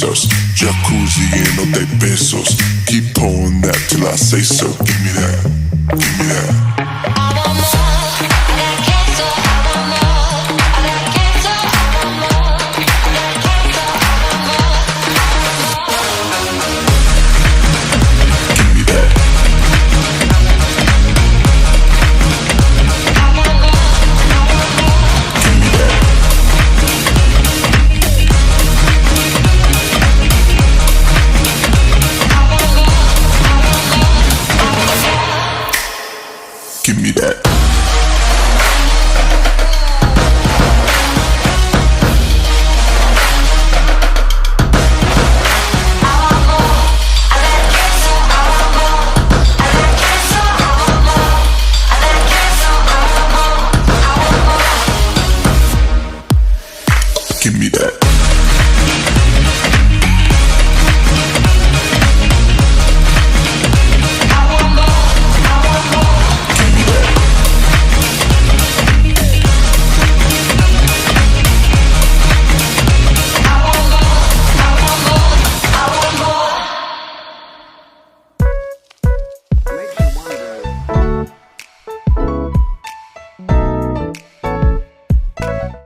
us. Jacuzzi and no te pesos. Keep pouring that till I say so. Give me that, give me that. I want more. I got queso. I want more. I got queso. I want more. I got queso. I want more. Give me that. I want more. I want more. Give me that. Give me that.